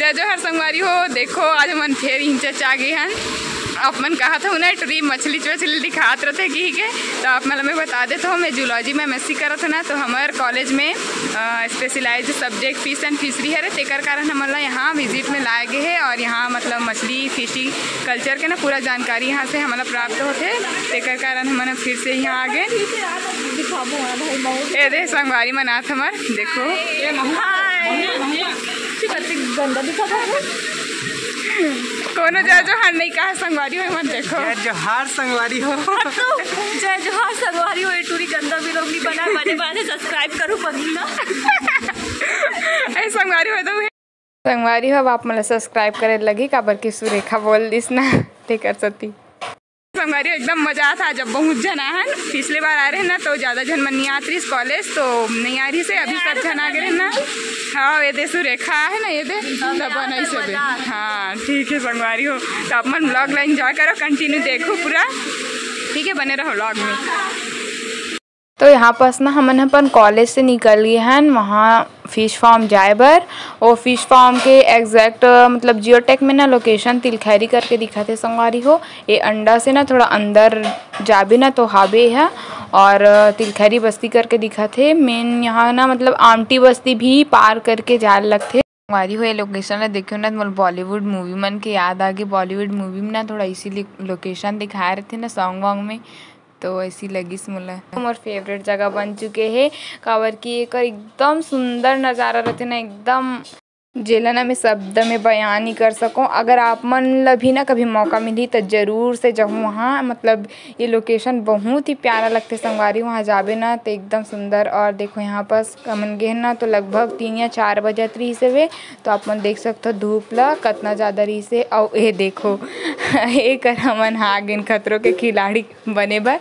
जय जोहर संगवारी हो। देखो आज मन फिर इंच आ गए हैं। आप मन कहा था उन्हें टरी मछली वछली दिखात रहते कि के तो आप मतलब मैं बता देता हूँ। मैं जूलॉजी में एमएससी करत ना, तो हमारे कॉलेज में specialize subject fish and fishery है। तेकर कारण हम यहाँ विजिट में लाए गए हैं और यहाँ मतलब मछली फिशी कल्चर के ना पूरा जानकारी यहाँ से हमारा प्राप्त होते। तेकर कारण हम फिर से यहाँ आ गए। ये दे संगवारी मनाथ हमार देखो कोनो जय जोहार नहीं कहा संगवारी हो मन देखो। जय जोहार संगवारी हो। जय जोहार संगवारी हो। टूरी गंदा भी लोग नहीं बना बने सब्सक्राइब करो पगली ना। ऐ संगवारी हो तो संगवारी हो आप मतलब सब्सक्राइब करे लगी काबर की सुरेखा बोल दिस ना ते कर सकती। संगवारी एकदम मजा आता जब बहुत जन है। पिछले बार आ रहे हैं ना तो ज़्यादा जन मन नहीं आती इस कॉलेज, तो नहीं आ रही से अभी सब जन आ गए ना। हाँ ये दे सुरेखा है ना, ये दे तब नहीं सब। हाँ ठीक है संगवारी हो। तो आप मन व्लॉग ला एंजॉय करो, कंटिन्यू देखो पूरा, ठीक है बने रहो व्लॉग में। तो यहाँ पास ना हमन अपन कॉलेज से निकल गए हैं वहाँ फ़िश फार्म जाए बर। और फिश फार्म के एग्जैक्ट मतलब जियोटेक में ना लोकेशन तिलखैरी करके दिखाते संगवारी हो। ये अंडा से ना थोड़ा अंदर जाबे ना तो हावे है और तिलखैरी बस्ती करके दिखाते। मेन यहाँ ना मतलब आमटी बस्ती भी पार करके जाए लगते संगवारी हो। ये लोकेशन ला देखो ना मतलब बॉलीवुड मूवी मन के याद आ गई। बॉलीवुड मूवी में ना थोड़ा इसी लोकेशन दिखाए रहते ना सॉन्ग वॉन्ग में, तो ऐसी लगी मोला हमार फेवरेट जगह बन चुके हैं। काबर की एक एकदम सुंदर नज़ारा रहते ना, एकदम जेला ना मैं शब्द में बयान नहीं कर सकूं। अगर आप मन ला भी ना कभी मौका मिली तो ज़रूर से जाऊँ वहाँ। मतलब ये लोकेशन बहुत ही प्यारा लगते संगवारी। वहाँ जाबे ना तो एकदम सुंदर। और देखो यहाँ पास मन गे ना तो लगभग 3 या 4 बजत रही से वे, तो आप मन देख सकते हो धूप ला कितना ज़्यादा रही से। और ये देखो एक हमन हाँ गिन खतरों के खिलाड़ी बने बर।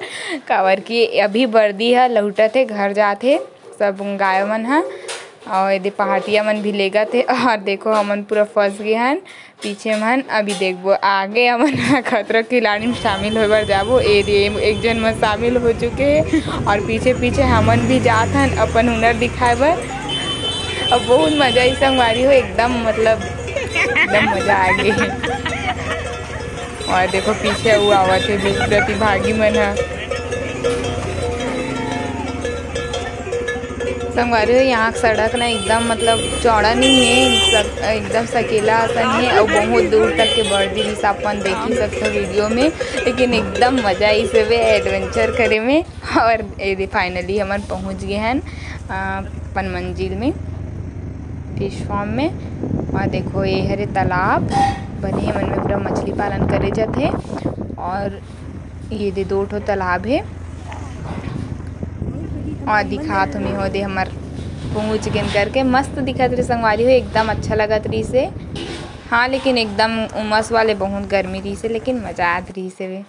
काबर की अभी वर्दी है लौटत है घर जाते सब गाय मन है और यदि पहाटिया मन भी लेगा थे। और देखो हमन पूरा फंस गए हैं पीछे मन। अभी देखबो आगे हमन खतरा खिलाड़ी में शामिल हो बर जाबो। एक जन में शामिल हो चुके हैं और पीछे पीछे हमन भी जात हैं अपन हुनर दिखाए बर। अब बहुत मजा ही संगवारी हो, एकदम मतलब एकदम मजा आ गई। और देखो पीछे वो आवत है प्रतिभागी मन है संगवारी हो। यहाँ सड़क ना एकदम मतलब चौड़ा नहीं है, एकदम सकेला आसन है और बहुत दूर तक के बढ़ दी अपन देख ही सकते हो वीडियो में। लेकिन एकदम मज़ा ही से वे एडवेंचर करे में। और ये फाइनली हम पहुँच गए हैं अपन मंजिल में फिश फार्म में। और देखो ये हरे तालाब बने मन में पूरा मछली पालन करे जाते। और ये दे 2 ठो तालाब है और दिखा तुम्हें हो दे हमार पहुँच गिन करके मस्त दिखत रही संगवारी हो, एकदम अच्छा लगत रही से। हाँ लेकिन एकदम उमस वाले बहुत गर्मी रही से, लेकिन मज़ा आत रही से वे।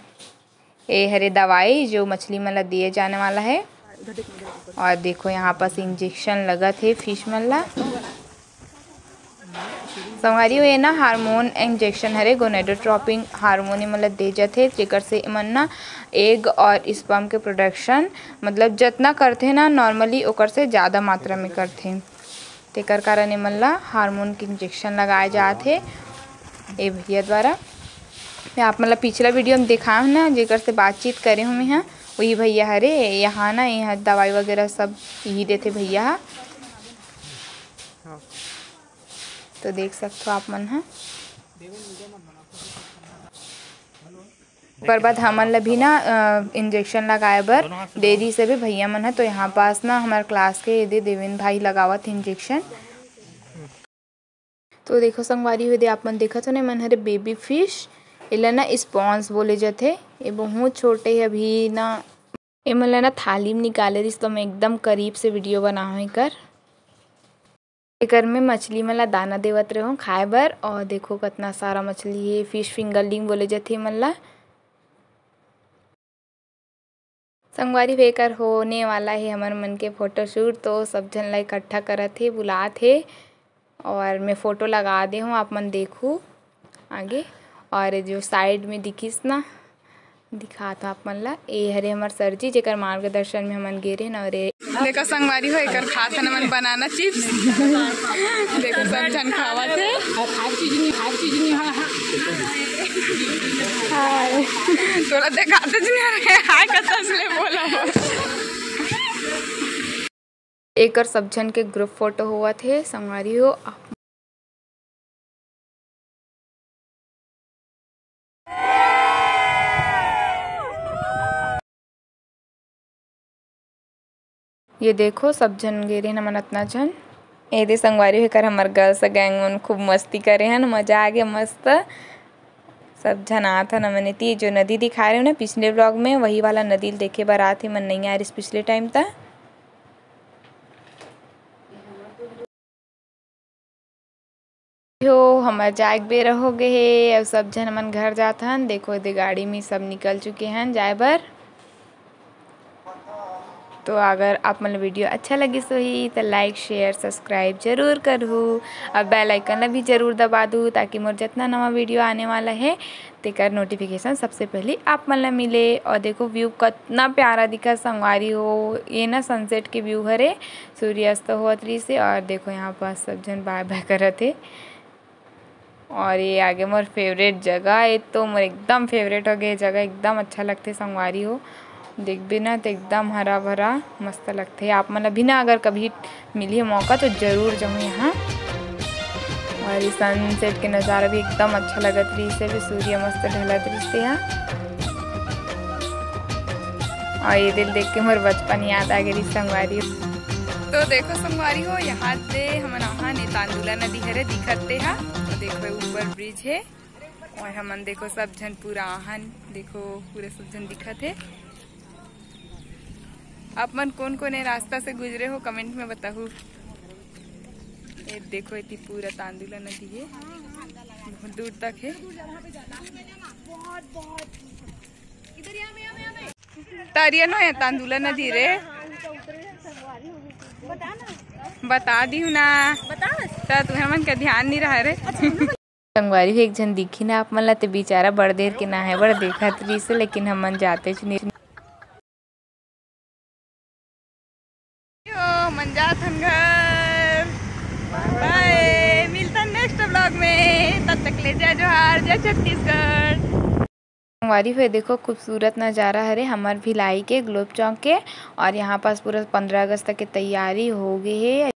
ये हरे दवाई जो मछली मन ला दिए जाने वाला है। और देखो यहाँ पास इंजेक्शन लगत है फिश मन ला संगवारी हो। ये ना हार्मोन इंजेक्शन हरे गोनेडोट्रोपिन हार्मोन मतलब दे जाते, जेकर से मन ना एग और स्पर्म के प्रोडक्शन मतलब जितना करते ना नॉर्मली ओकर से ज़्यादा मात्रा में करते। तेकर कारण मन ला हार्मोन के इंजेक्शन लगाए जाते ए भैया द्वारा। आप मतलब पिछला वीडियो में देखा हूँ ना जेकर से बातचीत करे हूँ मैं, वही भैया हरे। यहाँ ना यहाँ दवाई वगैरह सब यही देते भैया, तो देख सकते हो आप मन है। पर बाद हमन ला भी ना इंजेक्शन लगाए बर देरी से भी भैया मन है। तो यहाँ पास ना हमारे क्लास के यदि देवेंद्र भाई लगावत इंजेक्शन। तो देखो संगवारी हुए आप मन देखा तो ना मन हरे बेबी फिश इला ना स्पॉन्स बोले जाते। ये बहुत छोटे है अभी ना। ये मन ला ना थाली में निकाले रही तो मैं एकदम करीब से वीडियो बनाऊँ कर एकर में मछली मन ला दाना देवत रहो खाए बर। और देखो कितना सारा मछली है, फिश फिंगरलिंग बोले जाते मन ला संगवारी। बेकर होने वाला है हमार मन के फोटोशूट, तो सब जन ला इकट्ठा करत है बुलात है और मैं फ़ोटो लगा दे हूँ आप मन देखूँ आगे। और जो साइड में दिखिस ना दिखाता आप मन ला। ए हरे हमर सर जी जेकर मार्गदर्शन में हमन गे रहे न। और देखो संगवारी हो एकर खात हन मन बनाना चिप्स। देखो सब जन खावत है। हाय तोरा देखाते नहीं हाय कतन से बोला। एकर सब जन के ग्रुप फोटो हुआ थे संगवारी हो। ये देखो सब जन गे रहे मन अतना जन। ए दे संगवारी हो कर हमर गर्ल्स गैंग मन खूब मस्ती करे हन। मजा आ गया मस्त। सब जन आत हन हमन एती जो नदी दिखा रहे हो ना पिछले व्लॉग में वही वाला नदी देखे बर आथे। मन नहीं आ रही पिछले टाइम तक। हो हमर जाए बेरा हो गए हे। अब सब जन हमन घर जात हन। देखो दे गाड़ी में सब निकल चुके हैं जाए बर। तो अगर आप मन वीडियो अच्छा लगी सोही तो लाइक शेयर सब्सक्राइब जरूर करूँ और बेल आइकन ला भी जरूर दबा दूँ ताकि मोर जितना नवा वीडियो आने वाला है तेकर नोटिफिकेशन सबसे पहले आप मन ला मिले। और देखो व्यू कितना प्यारा दिखा संगवारी हो। ये ना सनसेट के व्यू हरे सूर्यास्त होत रही से। और देखो यहाँ पास सब जन बाय बाय करत है। और ये आगे मोर फेवरेट जगह है। तो मोर एकदम फेवरेट हो गए जगह। एकदम अच्छा लगते संगवारी हो। देख भी ना तो एकदम हरा भरा मस्त लगते है। आप मन अभी ना अगर कभी मिली मौका तो जरूर जाऊँ यहाँ। और ये सनसेट के नज़ारा भी एकदम अच्छा लगत रही से भी सूर्य मस्त ढलत रही से यहाँ। और ये दिल देख के मोर बचपन याद आ गई संगवारी। तो देखो संगवारी हो यहाँ से हमन आहा ने तांदुला नदी हरे दिखते है। तो देखो ऊपर ब्रिज है। और हमन देखो सब जन पूरा आहन देखो पूरे सब जन दिखत है। आप मन कौन कौन रास्ता से गुजरे हो कमेंट में बताओ। ये देखो इतनी पूरा तांदुला नदी है बहुत दूर तक है। तारिया नो है तांदुला नदी रे बता दी हूँ ना। तो तुम्हें मन का ध्यान नहीं रहा रे। संगवारी भी एक जन दिखी ना आप मन ला तो बेचारा बड़ देर के ना है बड़ देखत रही से। लेकिन हमन जाते नहीं मन जात हन घर। बाय मिलता नेक्स्ट व्लॉग में। तब तक ले जय जोहार जय छत्तीसगढ़। संगवारी हुए देखो खूबसूरत नज़ारा हरे हमर भिलाई के ग्लोब चौक के। और यहाँ पास पूरा 15 अगस्त तक की तैयारी हो गई है।